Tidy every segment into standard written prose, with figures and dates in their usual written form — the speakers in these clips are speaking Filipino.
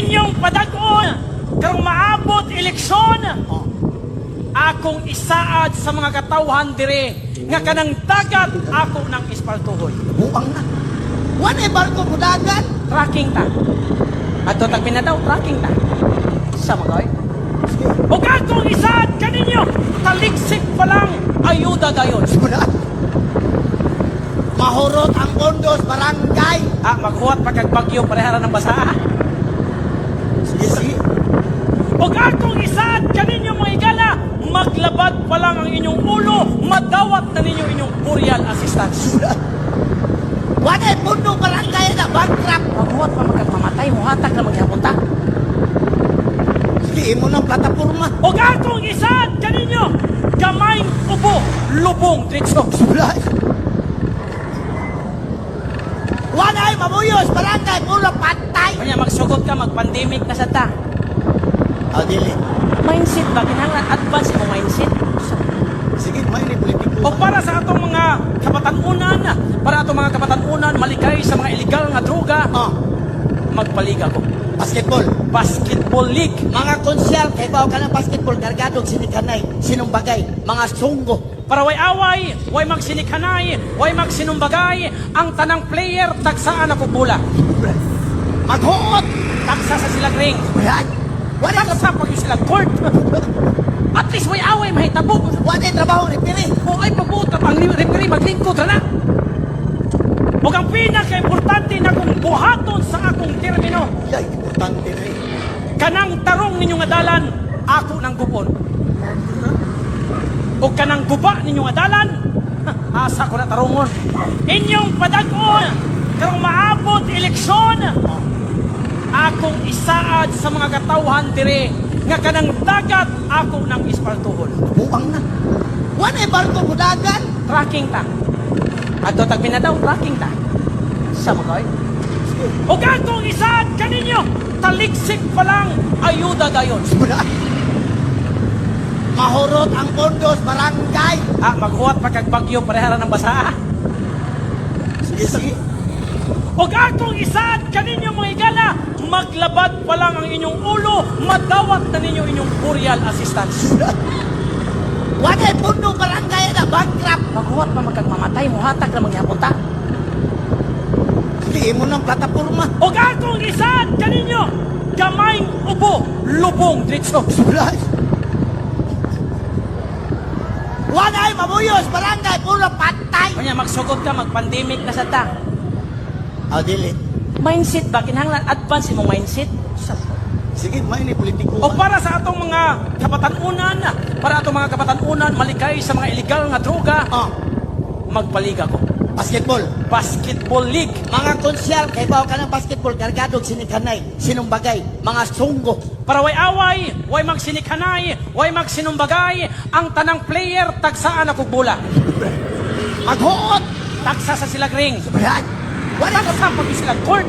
Inyong padagon karong maabot eleksyon. Akong isaad sa mga katawhan dire nga kanang dagat ako ng ispaltuhon. Buang na. Wala barko budagan. Tracking ta. Ato tagpin na daw, tracking ta. Sa mga o akong isaad kaninyo, taliksik pa lang, ayuda dayon. Wala. Mahurot ang kondos barangay. Maghuwat pagkagbagyo, parehara ng basa. Sige, sige. O akong isaad kaninyo mga igala, maglabad pa lang ang inyong ulo, madawat na ninyo inyong burial assistance. Wala puno barangay na bankrupt. Maghuwat pa magkagmamatay, muhatag na maghapunta. Sige mo ng plataforma. O akong isaad kaninyo, gamayng ubo, lubong, tritso. Wala. Wala ay mabuyos barangay, puro patay. Kanya magsugot ka, mag-pandemic na sa ta. Dili. Mindset ba? Kinahanglan advance mo mindset. Sige, may ni politiko. O para sa atong mga kapatanunan, para atong mga kapatanunan malikay sa mga illegal nga droga, magpaliga ko. Basketball. Basketball league. Mga konsyal, kay bawa ka ng basketball, kargadog, sinikanay, sinumbagay, mga sunggo. Para way away, way magsinikhanay, way magsinumbagay, ang tanang player tagsaan ako bula. Maghuot! Tagsa sa silang ring. Wala ka Tagsa pag yung silang court. At least way away, mahitabo. wala yung trabaho ni Piri. O ay pabuta ang referee maglingkod na. O ang pinaka-importante na kong buhaton sa akong termino, Yay, importante na eh. kanang tarong ninyong adalan, ako nang gupon. O kanang guba ninyong adalan, asa ko na tarongon. Inyong padagon, karong maabot eleksyon, akong isaad sa mga katawhan dire, nga kanang dagat ako ng ispaltuhon. Buang na. Wala barko budagan. Tracking ta. Ato tagpin na daw, tracking ta. Sa mga o akong isaad kaninyo, taliksik pa lang, ayuda dayon. Wala. Mahurot ang kondos barangay. Maghuwat pagkagbagyo, parehara ng basa. Sige, sige. O akong isaad kaninyo mga igala, maglabad pa lang ang inyong ulo, madawat na ninyo inyong burial assistance. Wala puno barangay na bankrupt. Maghuwat pa magkagmamatay, muhatag na maghapunta. Sige mo ng plataforma. O akong isaad kaninyo, gamayng ubo, lubong, tritso. Wala. Wala ay mabuyos barangay, puro patay. Kanya magsugot ka, mag-pandemic na sa ta. Dili. Mindset ba? Kinahanglan advance mo mindset. Sige, may ni politiko. O para sa atong mga kapatanunan, para atong mga kapatanunan malikay sa mga illegal nga droga, magpaliga ko. Basketball. Basketball league. Mga konsyal, kay bawa ka ng basketball, kargadog, sinikanay, sinumbagay, mga sunggo. Para way away, way magsinikhanay, way magsinumbagay, ang tanang player tagsaan ako bula. Maghuot! Tagsa sa silang ring. Wala ka Tagsa pag yung silang court.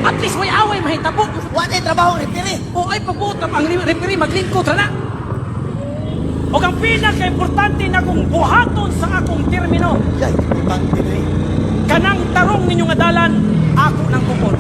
At least way away, mahitabo. wala yung trabaho ni Piri. O ay pabuta ang referee maglingkod na. O ang pinaka-importante na kong buhaton sa akong termino, Yay, importante na eh. kanang tarong ninyong adalan, ako nang kupon.